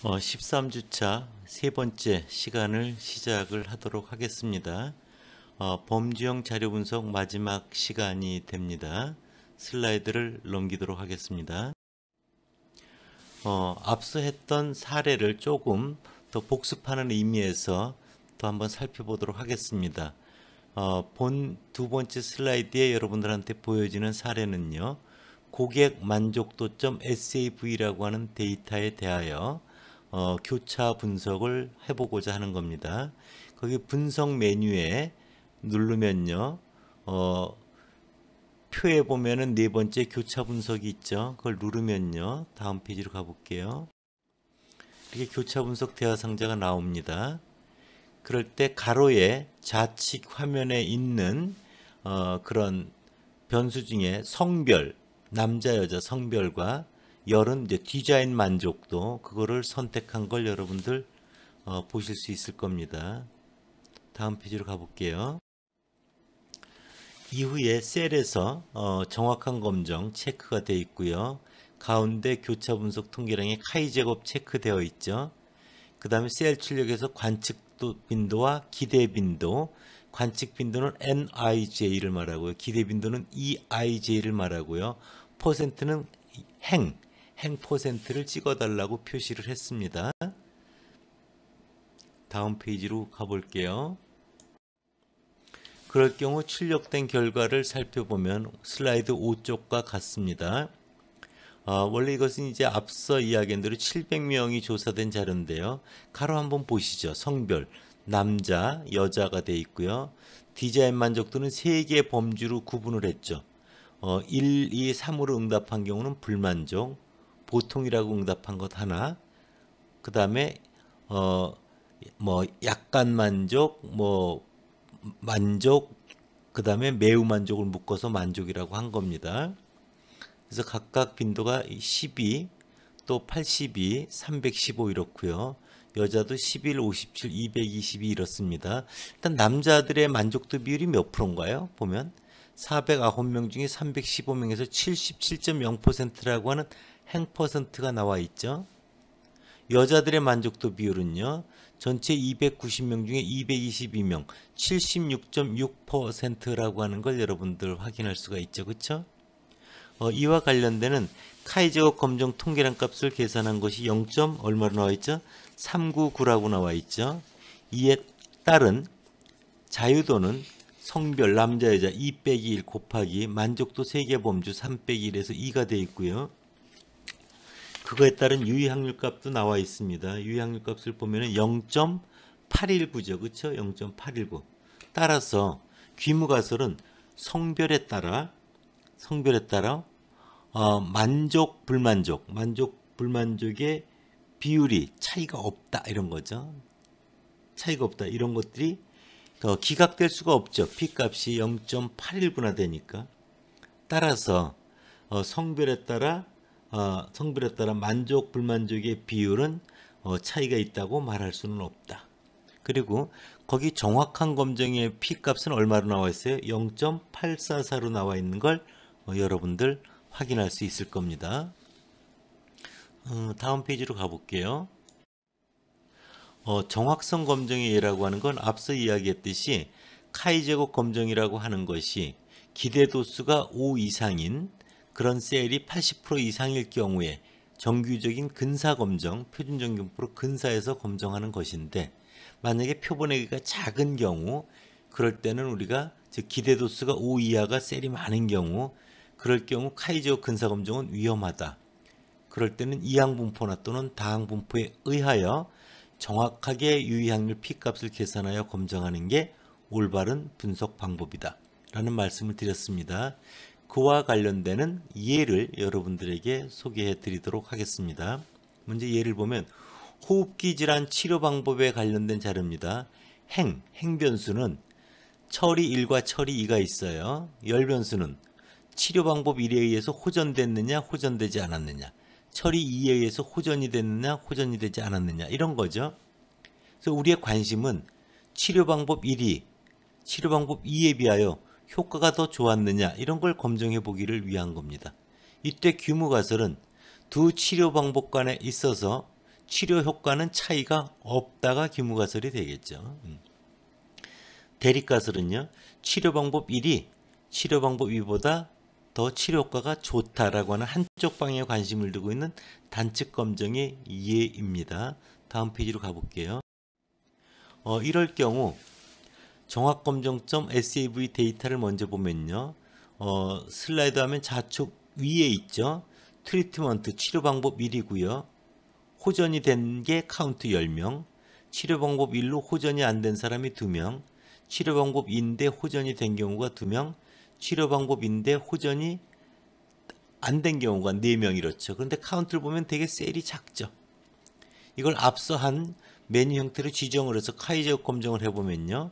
13주차 세 번째 시간을 시작을 하도록 하겠습니다. 범주형 자료 분석 마지막 시간이 됩니다. 슬라이드를 넘기도록 하겠습니다. 앞서 했던 사례를 조금 더 복습하는 의미에서 또 한번 살펴보도록 하겠습니다. 본 두 번째 슬라이드에 여러분들한테 보여지는 사례는요, 고객 만족도점 SAV라고 하는 데이터에 대하여 교차 분석을 해보고자 하는 겁니다. 거기 분석 메뉴에 누르면요, 표에 보면은 네 번째 교차 분석이 있죠. 그걸 누르면요, 다음 페이지로 가볼게요. 이렇게 교차 분석 대화 상자가 나옵니다. 그럴 때 가로에 좌측 화면에 있는 그런 변수 중에 성별, 남자 여자 성별과 열은 이제 디자인 만족도, 그거를 선택한 걸 여러분들 보실 수 있을 겁니다. 다음 페이지로 가볼게요. 이후에 셀에서 정확한 검정 체크가 되어 있고요. 가운데 교차 분석 통계량의 카이 제곱 체크되어 있죠. 그 다음에 셀 출력에서 관측 빈도와 기대 빈도, 관측 빈도는 NIJ를 말하고요. 기대 빈도는 EIJ를 말하고요. 퍼센트는 행 퍼센트를 찍어달라고 표시를 했습니다. 다음 페이지로 가볼게요. 그럴 경우 출력된 결과를 살펴보면 슬라이드 5쪽과 같습니다. 원래 이것은 이제 앞서 이야기한 대로 700명이 조사된 자료인데요. 가로 한번 보시죠. 성별, 남자, 여자가 되어 있고요. 디자인 만족도는 3개의 범주로 구분을 했죠. 1, 2, 3으로 응답한 경우는 불만족, 보통이라고 응답한 것 하나, 그 다음에 약간 만족, 만족, 그 다음에 매우 만족을 묶어서 만족이라고 한 겁니다. 그래서 각각 빈도가 12, 또 82, 315 이렇고요. 여자도 11, 57, 222 이렇습니다. 일단 남자들의 만족도 비율이 몇 프로인가요? 보면 409명 중에 315명에서 77.0%라고 하는 행 퍼센트가 나와 있죠. 여자들의 만족도 비율은요, 전체 290명 중에 222명, 76.6%라고 하는 걸 여러분들 확인할 수가 있죠. 그렇죠? 이와 관련되는 카이 제곱 검정 통계량 값을 계산한 것이 0. 얼마로 나와 있죠? 399라고 나와 있죠. 이에 따른 자유도는 성별 남자 여자 2 빼기 1 곱하기 만족도 3개 범주 3 빼기 1에서 2가 되어 있고요. 그거에 따른 유의확률 값도 나와 있습니다. 유의확률 값을 보면 0.819죠. 그렇죠? 0.819. 따라서 귀무가설은 성별에 따라 만족, 불만족의 비율이 차이가 없다 이런 거죠. 차이가 없다 이런 것들이 기각될 수가 없죠. P값이 0.819나 되니까. 따라서 성별에 따라 만족, 불만족의 비율은 차이가 있다고 말할 수는 없다. 그리고 거기 정확한 검정의 P값은 얼마로 나와 있어요? 0.844로 나와 있는 걸 여러분들 확인할 수 있을 겁니다. 다음 페이지로 가볼게요. 정확성 검정의 예라고 하는 건 앞서 이야기했듯이 카이 제곱 검정이라고 하는 것이 기대도수가 5 이상인 그런 셀이 80% 이상일 경우에 정규적인 근사 검정, 표준정규표로 근사해서 검정하는 것인데, 만약에 표본의 개가 작은 경우, 그럴 때는 우리가 즉 기대도수가 5 이하가 셀이 많은 경우, 그럴 경우 카이 제곱 근사 검정은 위험하다. 그럴 때는 이항분포나 또는 다항분포에 의하여 정확하게 유의확률 P값을 계산하여 검정하는 게 올바른 분석 방법이다 라는 말씀을 드렸습니다. 그와 관련되는 예를 여러분들에게 소개해 드리도록 하겠습니다. 먼저 예를 보면 호흡기 질환 치료 방법에 관련된 자료입니다. 행변수는 처리 1과 처리 2가 있어요. 열변수는 치료 방법 1에 의해서 호전됐느냐 호전되지 않았느냐, 처리 2에 의해서 호전이 됐느냐 호전이 되지 않았느냐 이런 거죠. 그래서 우리의 관심은 치료 방법 1이 치료 방법 2에 비하여 효과가 더 좋았느냐 이런 걸 검증해 보기를 위한 겁니다. 이때 규모가설은 두 치료 방법 간에 있어서 치료 효과는 차이가 없다가 기무가설이 되겠죠. 대립가설은요. 치료 방법 1이 치료 방법 2보다 더 치료 효과가 좋다라고 하는 한쪽 방향에 관심을 두고 있는 단측 검정의 예입니다. 다음 페이지로 가볼게요. 이럴 경우 정확검정점 SAV 데이터를 먼저 보면요. 슬라이드 화면 좌측 위에 있죠. 트리트먼트 치료 방법 1이고요. 호전이 된 게 카운트 10명, 치료 방법 1로 호전이 안 된 사람이 2명, 치료 방법 2인데 호전이 된 경우가 2명, 치료 방법 2인데 호전이 안 된 경우가 4명 이렇죠. 그런데 카운트를 보면 되게 셀이 작죠. 이걸 앞서 한 메뉴 형태로 지정을 해서 카이제곱 검정을 해보면요.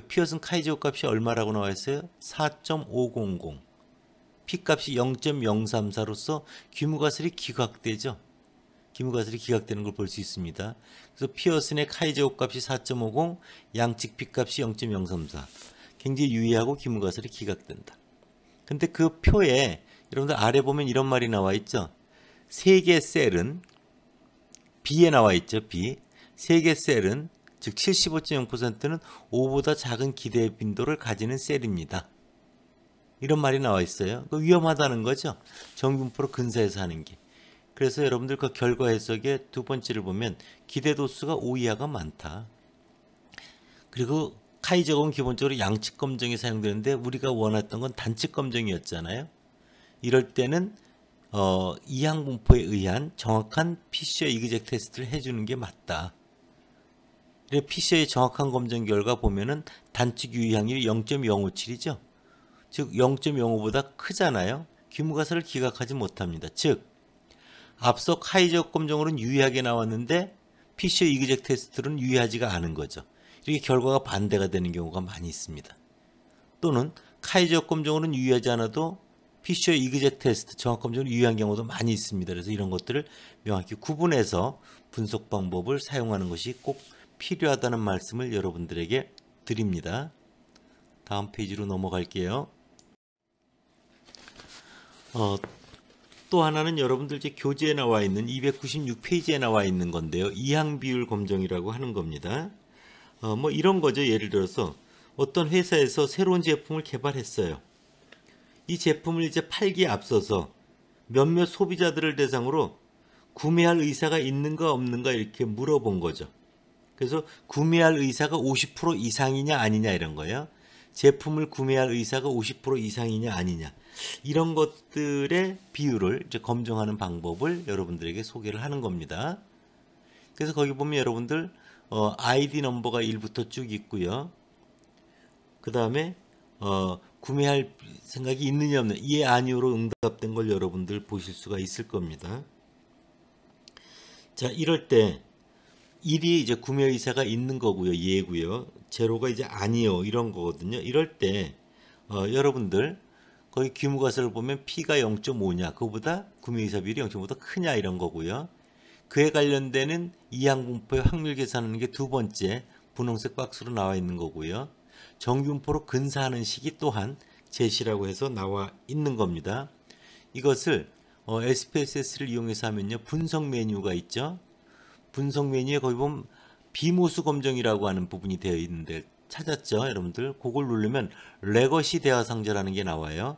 피어슨 카이제곱 값이 얼마라고 나와 있어요? 4.500. P값이 0.034로서 기무가설이 기각되죠. 기무가설이 기각되는 걸 볼 수 있습니다. 그래서 피어슨의 카이제곱 값이 4.50, 양측 P값이 0.034. 굉장히 유의하고 기무가설이 기각된다. 근데 그 표에 여러분들 아래 보면 이런 말이 나와 있죠. 세 개 셀은 B에 나와 있죠. B. 세 개 셀은 즉 75.0%는 5보다 작은 기대 빈도를 가지는 셀입니다. 이런 말이 나와 있어요. 위험하다는 거죠. 정분포로 근사해서 하는 게. 그래서 여러분들 그 결과 해석의 두 번째를 보면 기대도수가 5 이하가 많다. 그리고 카이제곱은 기본적으로 양측 검정이 사용되는데 우리가 원했던 건 단측 검정이었잖아요. 이럴 때는 이항 분포에 의한 정확한 피셔 이그젝 테스트를 해주는 게 맞다. 피셔의 정확한 검정 결과 보면은 단측 유의항률이 0.057이죠. 즉 0.05보다 크잖아요. 기무가설을 기각하지 못합니다. 즉 앞서 카이제곱 검정으로는 유의하게 나왔는데 피셔 이그젝 테스트로는 유의하지가 않은 거죠. 이렇게 결과가 반대가 되는 경우가 많이 있습니다. 또는 카이제곱 검정으로는 유의하지 않아도 피셔 이그젝 테스트 정확 검정으로 유의한 경우도 많이 있습니다. 그래서 이런 것들을 명확히 구분해서 분석 방법을 사용하는 것이 꼭 필요하다는 말씀을 여러분들에게 드립니다. 다음 페이지로 넘어갈게요. 또 하나는 여러분들 이제 교재에 나와 있는 296페이지에 나와 있는 건데요. 이항 비율 검정이라고 하는 겁니다. 뭐 이런 거죠. 예를 들어서 어떤 회사에서 새로운 제품을 개발했어요. 이 제품을 이제 팔기에 앞서서 몇몇 소비자들을 대상으로 구매할 의사가 있는가 없는가 이렇게 물어본 거죠. 그래서 구매할 의사가 50% 이상이냐 아니냐 이런 거예요. 제품을 구매할 의사가 50% 이상이냐 아니냐 이런 것들의 비율을 이제 검증하는 방법을 여러분들에게 소개를 하는 겁니다. 그래서 거기 보면 여러분들 아이디 넘버가 1부터 쭉 있고요. 그 다음에 구매할 생각이 있느냐 없느냐 예 아니오로 응답된 걸 여러분들 보실 수가 있을 겁니다. 자 이럴 때 1이 이제 구매 의사가 있는 거고요. 예고요. 제로가 이제 아니요. 이런 거거든요. 이럴 때 여러분들 거기 기무가설을 보면 P가 0.5냐 그거보다 구매 의사 비율이 0.5보다 크냐 이런 거고요. 그에 관련되는 이항 분포의 확률 계산하는 게 두 번째 분홍색 박스로 나와 있는 거고요. 정분포로 근사하는 식이 또한 제시라고 해서 나와 있는 겁니다. 이것을 SPSS를 이용해서 하면요. 분석 메뉴가 있죠. 분석 메뉴에 거기 보면 비모수 검정이라고 하는 부분이 되어 있는데 찾았죠? 여러분들 그걸 누르면 레거시 대화 상자라는 게 나와요.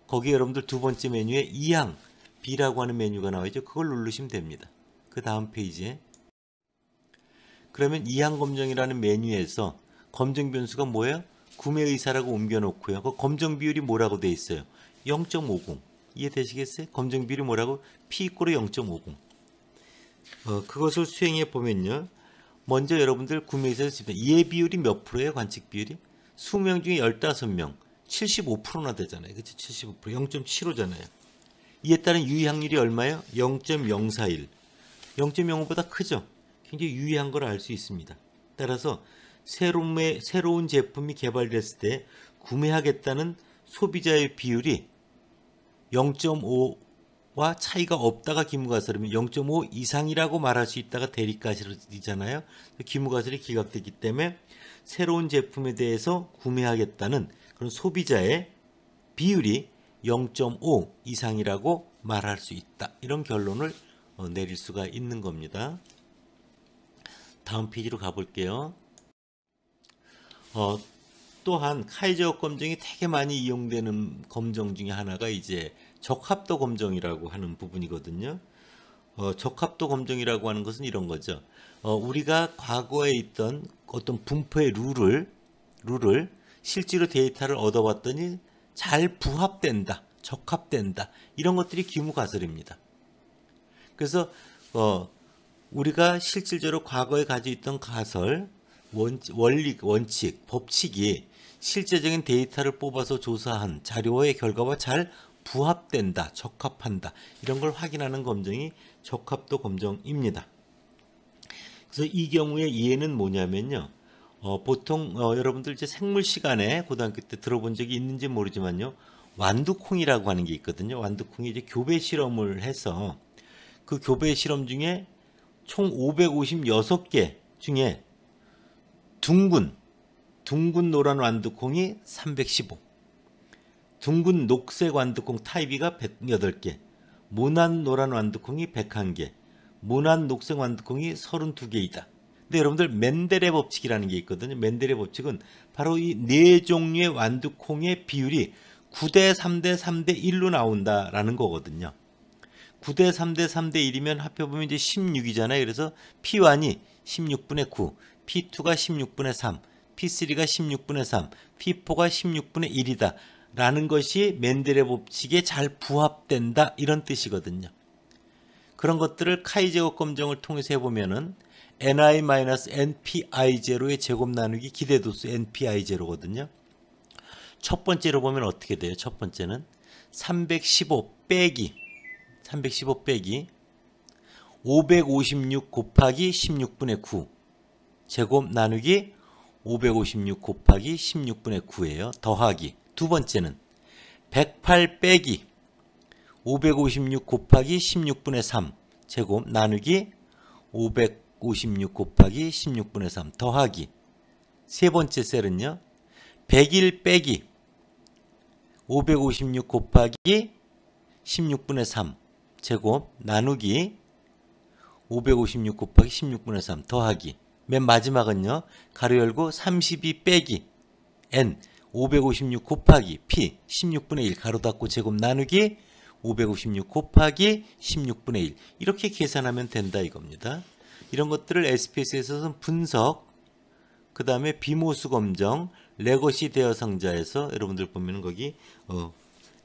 거기에 여러분들 두 번째 메뉴에 이항 B라고 하는 메뉴가 나와있죠. 그걸 누르시면 됩니다. 그 다음 페이지에 그러면 이항 검정이라는 메뉴에서 검정 변수가 뭐예요? 구매 의사라고 옮겨놓고요. 그 검정 비율이 뭐라고 되어 있어요? 0.50 이해되시겠어요? 검정 비율이 뭐라고? P = 0.50 그것을 수행해 보면요. 먼저 여러분들 구매에서 예 비율이 몇 프로예요? 관측 비율이? 20명 중에 15명 75%나 되잖아요. 그렇죠? 75% 0.75잖아요. 이에 따른 유의 확률이 얼마예요? 0.041 0.05보다 크죠? 굉장히 유의한 걸 알 수 있습니다. 따라서 새로운 제품이 개발됐을 때 구매하겠다는 소비자의 비율이 0.5와 차이가 없다가 기무가설이면 0.5 이상이라고 말할 수 있다가 대립가설이잖아요. 기무가설이 기각되기 때문에 새로운 제품에 대해서 구매하겠다는 그런 소비자의 비율이 0.5 이상이라고 말할 수 있다. 이런 결론을 내릴 수가 있는 겁니다. 다음 페이지로 가볼게요. 또한 카이제곡 검정이 되게 많이 이용되는 검정 중에 하나가 이제 적합도 검정이라고 하는 부분이거든요. 적합도 검정이라고 하는 것은 이런 거죠. 우리가 과거에 있던 어떤 분포의 룰을 실제로 데이터를 얻어봤더니 잘 부합된다, 적합된다, 이런 것들이 기무가설입니다. 그래서 우리가 실질적으로 과거에 가지고 있던 가설, 원칙, 법칙이 실제적인 데이터를 뽑아서 조사한 자료의 결과와 잘 부합된다, 적합한다, 이런 걸 확인하는 검정이 적합도 검정입니다. 그래서 이 경우에 이해는 뭐냐면요. 보통 여러분들 이제 생물 시간에 고등학교 때 들어본 적이 있는지 모르지만요. 완두콩이라고 하는 게 있거든요. 완두콩이 이제 교배 실험을 해서 그 교배 실험 중에 총 556개 중에 둥근 노란 완두콩이 315, 둥근 녹색 완두콩 타입이가 108개, 모난 노란 완두콩이 101개, 모난 녹색 완두콩이 32개이다. 근데 여러분들 멘델의 법칙이라는 게 있거든요. 멘델의 법칙은 바로 이 네 종류의 완두콩의 비율이 9대 3대 3대 1로 나온다라는 거거든요. 9대 3대 3대 1이면 합해보면 이제 16이잖아요. 그래서 P1이 16분의 9, P2가 16분의 3, P3가 16분의 3, P4가 16분의 1이다. 라는 것이 멘델의 법칙에 잘 부합된다. 이런 뜻이거든요. 그런 것들을 카이제곡 검정을 통해서 해보면은 ni-npi0의 제곱 나누기 기대도수 npi0거든요. 첫 번째로 보면 어떻게 돼요? 첫 번째는 315 빼기 556 곱하기 16분의 9 제곱 나누기 556 곱하기 16분의 9예요. 더하기 두 번째는 108 빼기 556 곱하기 16분의 3 제곱 나누기 556 곱하기 16분의 3 더하기 세 번째 셀은요. 101 빼기 556 곱하기 16분의 3 제곱 나누기 556 곱하기 16분의 3 더하기 맨 마지막은요. 가로 열고 32 빼기 n 556 곱하기 p 16분의 1 가로 닫고 제곱 나누기 556 곱하기 16분의 1 이렇게 계산하면 된다 이겁니다. 이런 것들을 SPSS에서는 분석, 그 다음에 비모수 검정, 레거시 대여상자에서 여러분들 보면 거기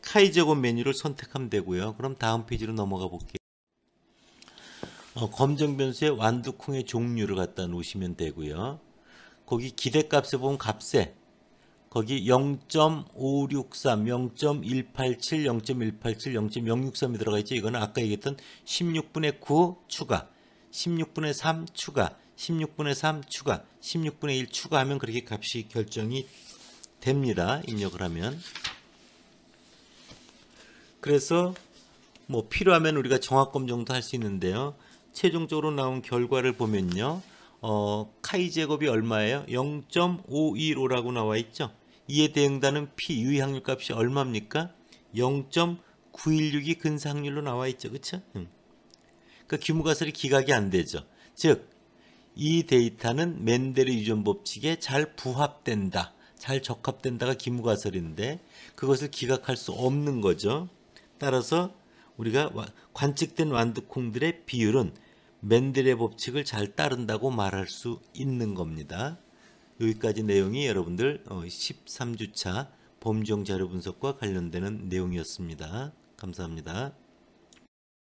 카이제곡 메뉴를 선택하면 되고요. 그럼 다음 페이지로 넘어가 볼게요. 검정 변수에 완두콩의 종류를 갖다 놓으시면 되고요. 거기 기대값에 보면 값에 거기 0.563, 0.187, 0.187, 0.063이 들어가 있죠. 이거는 아까 얘기했던 16분의 9 추가, 16분의 3 추가, 16분의 3 추가, 16분의 1 추가하면 그렇게 값이 결정이 됩니다. 입력을 하면. 그래서 뭐 필요하면 우리가 정확검정도 할 수 있는데요. 최종적으로 나온 결과를 보면요. 카이제곱이 얼마예요? 0.515라고 나와 있죠. 이에 대응되는 P 유의확률 값이 얼마입니까? 0.916이 근사확률로 나와 있죠. 그렇죠? 그러니까 기무가설이 기각이 안 되죠. 즉, 이 데이터는 멘델의 유전 법칙에 잘 부합된다. 잘 적합된다가 기무가설인데 그것을 기각할 수 없는 거죠. 따라서 우리가 관측된 완두콩들의 비율은 멘델의 법칙을 잘 따른다고 말할 수 있는 겁니다. 여기까지 내용이 여러분들 13주차 범주형 자료 분석과 관련되는 내용이었습니다. 감사합니다.